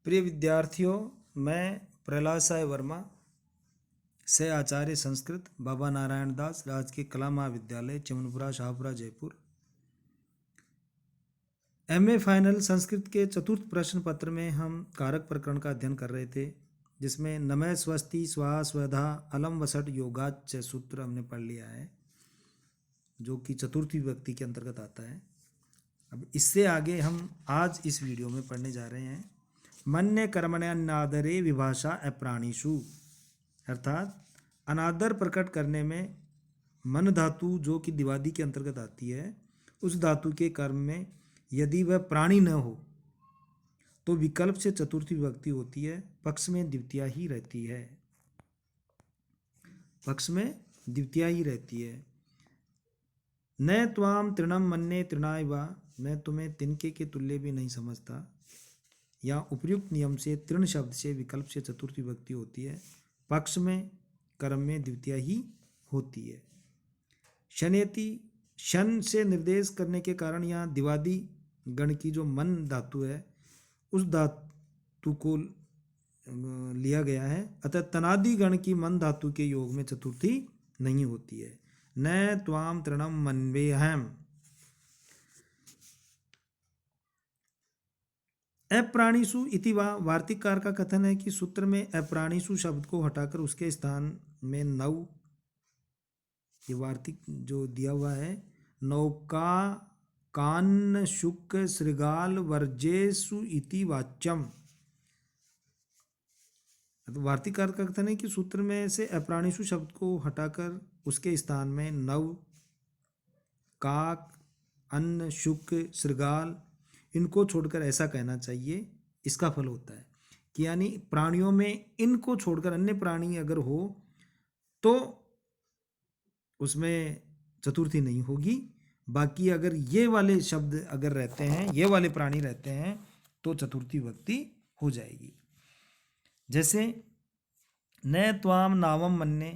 प्रिय विद्यार्थियों, मैं प्रहलाद साय वर्मा से आचार्य संस्कृत बाबा नारायण दास राजकीय कला महाविद्यालय चिमनपुरा शाहपुरा जयपुर एमए फाइनल संस्कृत के चतुर्थ प्रश्न पत्र में हम कारक प्रकरण का अध्ययन कर रहे थे, जिसमें नमः स्वस्ति स्वाहा स्वधा अलम वसट योगाच सूत्र हमने पढ़ लिया है, जो कि चतुर्थी विभक्ति के अंतर्गत आता है। अब इससे आगे हम आज इस वीडियो में पढ़ने जा रहे हैं मन्य कर्मण्यानादरे विभाषा अप्राणीषु, अर्थात अनादर प्रकट करने में मन धातु जो कि दिवादी के अंतर्गत आती है, उस धातु के कर्म में यदि वह प्राणी न हो तो विकल्प से चतुर्थी विभक्ति होती है, पक्ष में द्वितीया ही रहती है। पक्ष में द्वितीया ही रहती है। न त्वाम तृणम मन्ये तृणाय वा, मैं तुम्हें तिनके के तुल्य भी नहीं समझता। या उपर्युक्त नियम से तृण शब्द से विकल्प से चतुर्थी विभक्ति होती है, पक्ष में कर्म में द्वितीया ही होती है। शनेति, शन से निर्देश करने के कारण यहाँ दिवादी गण की जो मन धातु है उस धातु को लिया गया है, अतः तनादि गण की मन धातु के योग में चतुर्थी नहीं होती है। न त्वाम तृणम मन्वेहम। अप्राणीषु इति वा, वार्तिककार का कथन है कि सूत्र में अप्राणीषु शब्द को हटाकर उसके स्थान में नव, ये वार्तिक जो दिया हुआ है, नौका कान्न शुक श्रृगाल वर्जेसु इति वाच्यम। तो वार्तिककार का कथन है कि सूत्र में से अप्राणीषु शब्द को हटाकर उसके स्थान में नव, काक, अन्न, शुक, श्रृगाल इनको छोड़कर ऐसा कहना चाहिए। इसका फल होता है कि यानी प्राणियों में इनको छोड़कर अन्य प्राणी अगर हो तो उसमें चतुर्थी नहीं होगी, बाकी अगर ये वाले शब्द अगर रहते हैं, ये वाले प्राणी रहते हैं तो चतुर्थी विभक्ति हो जाएगी। जैसे न त्वाम नावम मन्ये,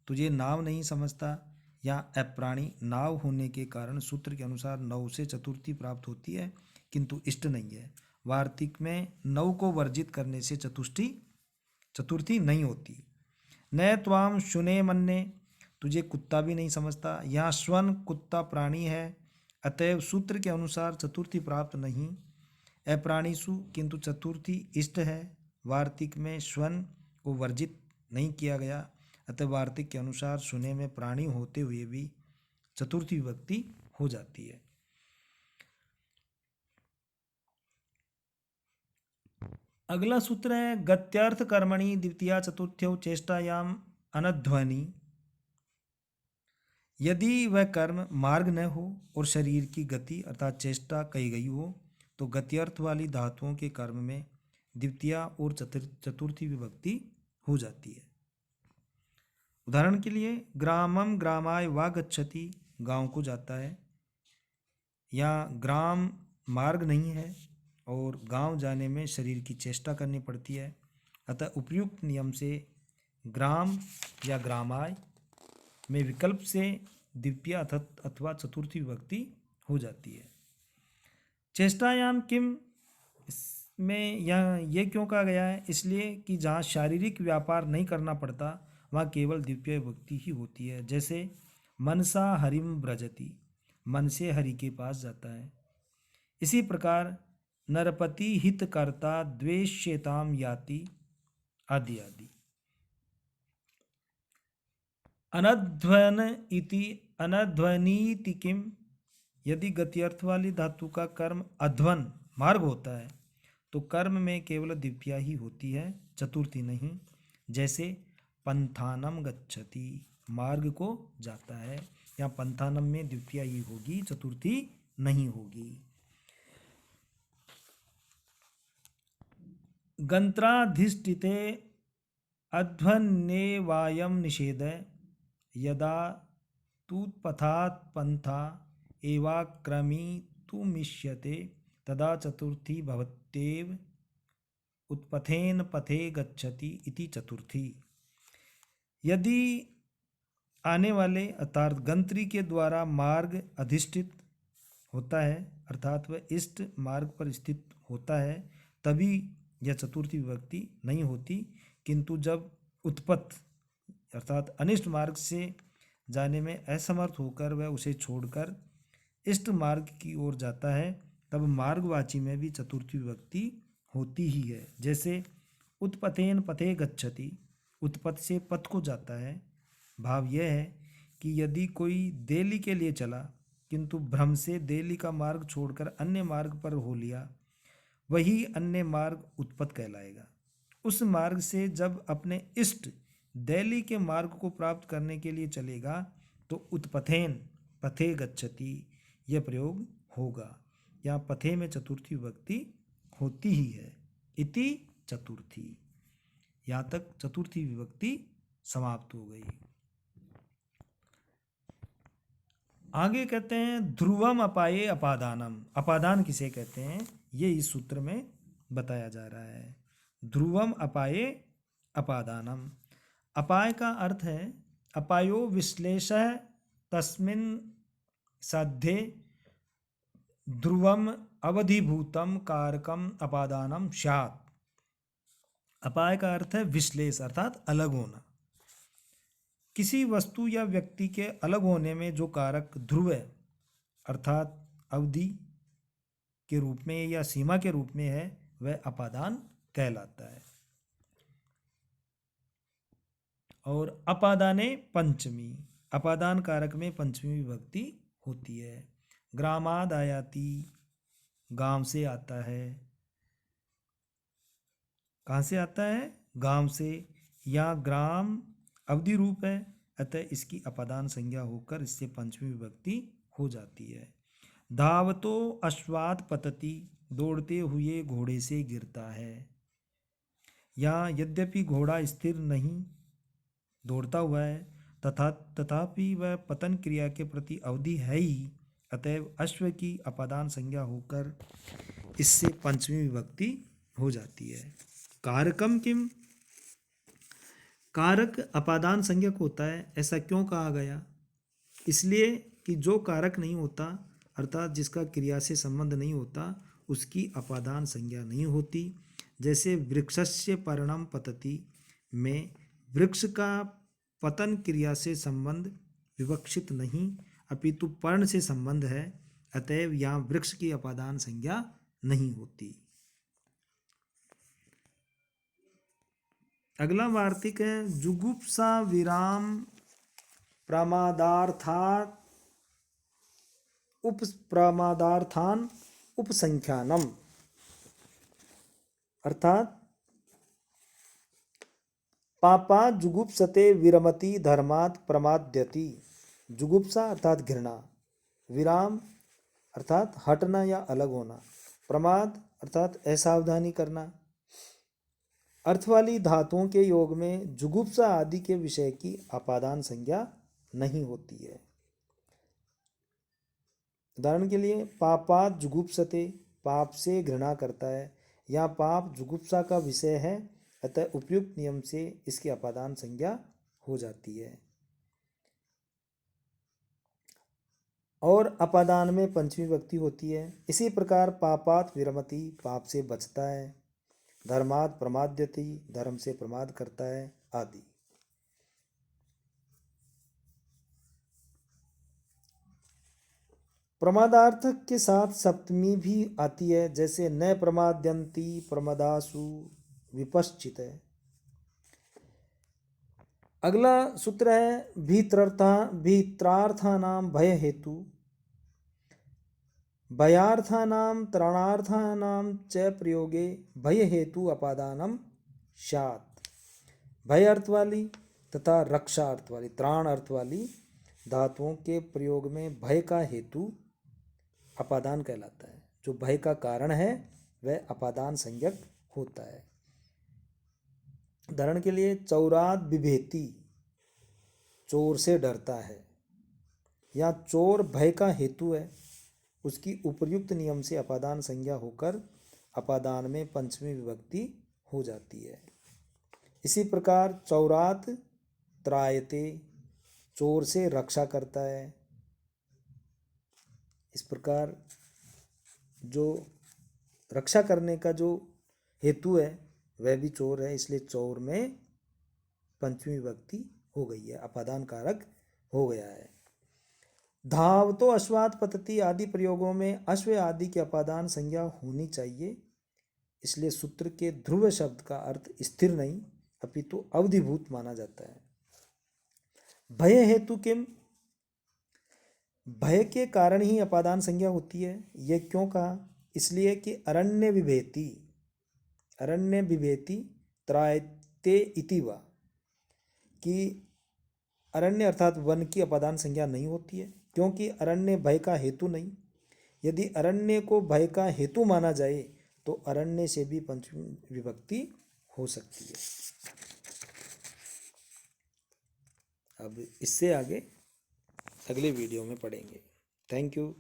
तुझे नाव नहीं समझता, या अप्राणी नाव होने के कारण सूत्र के अनुसार नव से चतुर्थी प्राप्त होती है किंतु इष्ट नहीं है। वार्तिक में नव को वर्जित करने से चतुर्थी नहीं होती। न त्वाम शुने मन्ये, तुझे कुत्ता भी नहीं समझता, यहाँ श्वन कुत्ता प्राणी है, अतएव सूत्र के अनुसार चतुर्थी प्राप्त नहीं। अप्राणीषु किंतु चतुर्थी इष्ट है, वार्तिक में श्वन को वर्जित नहीं किया गया, अतः वार्तिक के अनुसार सुने में प्राणी होते हुए भी चतुर्थी विभक्ति हो जाती है। अगला सूत्र है गत्यर्थ कर्मणि द्वितीया चतुर्थ्यौ चेष्टायाम अनध्वनि। यदि वह कर्म मार्ग न हो और शरीर की गति अर्थात चेष्टा कही गई हो तो गत्यर्थ वाली धातुओं के कर्म में द्वितीया और चतुर्थी विभक्ति हो जाती है। उदाहरण के लिए ग्रामम ग्रामाय वा गच्छति, गांव को जाता है, या ग्राम मार्ग नहीं है और गांव जाने में शरीर की चेष्टा करनी पड़ती है, अतः उपयुक्त नियम से ग्राम या ग्रामाय में विकल्प से द्वितीया अथवा चतुर्थी विभक्ति हो जाती है। चेष्टायाम किम में ये क्यों कहा गया है? इसलिए कि जहाँ शारीरिक व्यापार नहीं करना पड़ता वहाँ केवल द्वितीय विभक्ति ही होती है। जैसे मनसा हरिम ब्रजति, मन से हरि के पास जाता है। इसी प्रकार नरपति हित कर्ता द्वेष्यताम याति आदि आदि। अनध्वन इति अनध्वनीति किम, यदि गत्यर्थ वाली धातु का कर्म अध्वन मार्ग होता है तो कर्म में केवल द्वितीया ही होती है, चतुर्थी नहीं। जैसे पंथानम गच्छति, मार्ग को जाता है, या पंथानम में द्वितीया ही होगी, चतुर्थी नहीं होगी। गंत्राधिष्ठिते अध्वन्येवायम निषेध, यदा तूत्पथात् पंथा एवाक्रमितुमिष्यते तदा चतुर्थी भवत्येव उत्पथेन पथे गच्छति इति चतुर्थी। यदि आने वाले अर्थात गंत्री के द्वारा मार्ग अधिष्ठित होता है, अर्थात वह इष्ट मार्ग पर स्थित होता है, तभी यह चतुर्थी विभक्ति नहीं होती, किंतु जब उत्पत्त अर्थात अनिष्ट मार्ग से जाने में असमर्थ होकर वह उसे छोड़कर इष्ट मार्ग की ओर जाता है, तब मार्गवाची में भी चतुर्थी विभक्ति होती ही है। जैसे उत्पथेन पथे गच्छति, उत्पथ से पथ को जाता है। भाव यह है कि यदि कोई दिल्ली के लिए चला किंतु भ्रम से दिल्ली का मार्ग छोड़कर अन्य मार्ग पर हो लिया, वही अन्य मार्ग उत्पथ कहलाएगा। उस मार्ग से जब अपने इष्ट दिल्ली के मार्ग को प्राप्त करने के लिए चलेगा तो उत्पथेन पथे गच्छति यह प्रयोग होगा। यहाँ पथे में चतुर्थी विभक्ति होती ही है। इति चतुर्थी, यहाँ तक चतुर्थी विभक्ति समाप्त हो गई। आगे कहते हैं ध्रुवम अपाये अपादानम। अपादान किसे कहते हैं ये इस सूत्र में बताया जा रहा है। ध्रुवम अपाये अपादानम। अपाय का अर्थ है अपायो विश्लेषः तस्मिन् साध्ये ध्रुवम अवधिभूतम कारकम अपादानम स्यात्। अपाय का अर्थ है विश्लेष अर्थात अलग होना। किसी वस्तु या व्यक्ति के अलग होने में जो कारक ध्रुव है अर्थात अवधि के रूप में या सीमा के रूप में है वह अपादान कहलाता है। और अपादाने पंचमी, अपादान कारक में पंचमी विभक्ति होती है। ग्रामाद आयाति, गांव से आता है। कहाँ से आता है? गांव से। या ग्राम अवधि रूप है, अतः इसकी अपादान संज्ञा होकर इससे पंचमी विभक्ति हो जाती है। धावतो अश्वात पतति, दौड़ते हुए घोड़े से गिरता है। यहाँ यद्यपि घोड़ा स्थिर नहीं दौड़ता हुआ है तथापि वह पतन क्रिया के प्रति अवधि है ही, अतएव अश्व की अपादान संज्ञा होकर इससे पंचमी विभक्ति हो जाती है। कारकम किम, कारक अपादान संज्ञक होता है, ऐसा क्यों कहा गया? इसलिए कि जो कारक नहीं होता अर्थात जिसका क्रिया से संबंध नहीं होता उसकी अपादान संज्ञा नहीं होती। जैसे वृक्षस्य पर्णम पतति में वृक्ष का पतन क्रिया से संबंध विवक्षित नहीं अपितु पर्ण से संबंध है, अतएव यहाँ वृक्ष की अपादान संज्ञा नहीं होती। अगला वार्तिक है जुगुप्सा विराम प्रमादार्थात उपप्रमादार्थान उपसंख्यानम। अर्थात पापा जुगुप्सते विरमति धर्मात् प्रमाद्यति। जुगुप्सा अर्थात घृणा, विराम अर्थात हटना या अलग होना, प्रमाद अर्थात असावधानी करना। अर्थ वाली धातुओं के योग में जुगुप्सा आदि के विषय की अपादान संज्ञा नहीं होती है। उदाहरण के लिए पापात जुगुप्सते, पाप से घृणा करता है। यहाँ पाप जुगुप्सा का विषय है, अतः उपयुक्त नियम से इसकी अपादान संज्ञा हो जाती है। और अपादान में पंचमी विभक्ति होती है। इसी प्रकार पापात विरमति, पाप से बचता है। धर्मात् प्रमाद्यति, धर्म से प्रमाद करता है आदि। प्रमादार्थक के साथ सप्तमी भी आती है, जैसे न प्रमाद्यन्ति प्रमदासु विपश्चित है। अगला सूत्र है भीत्रार्थानाम भय हेतु, भयार्थानाम त्राणार्थानाम च प्रयोगे भय हेतु अपादानम स्यात्। भय अर्थ वाली तथा रक्षा अर्थ वाली, त्राण अर्थ वाली धातुओं के प्रयोग में भय का हेतु अपादान कहलाता है। जो भय का कारण है वह अपादान संज्ञक होता है। उदाहरण के लिए चौराद बिभेति, चोर से डरता है। या चोर भय का हेतु है, उसकी उपर्युक्त नियम से अपादान संज्ञा होकर अपादान में पंचमी विभक्ति हो जाती है। इसी प्रकार चौरात त्रायते, चोर से रक्षा करता है। इस प्रकार जो रक्षा करने का जो हेतु है वह भी चोर है, इसलिए चोर में पंचमी विभक्ति हो गई है, अपादान कारक हो गया है। धावतो अश्वात पतति आदि प्रयोगों में अश्व आदि की अपादान संज्ञा होनी चाहिए, इसलिए सूत्र के ध्रुव शब्द का अर्थ स्थिर नहीं अपितु अवधिभूत माना जाता है। भय हेतु किम, भय के कारण ही अपादान संज्ञा होती है। यह क्यों कहा, इसलिए कि अरण्य विभेति त्रायते इति वा, कि अरण्य अर्थात वन की अपादान संज्ञा नहीं होती है, क्योंकि अरण्य भय का हेतु नहीं। यदि अरण्य को भय का हेतु माना जाए तो अरण्य से भी पंचमी विभक्ति हो सकती है। अब इससे आगे अगले वीडियो में पढ़ेंगे। Thank you.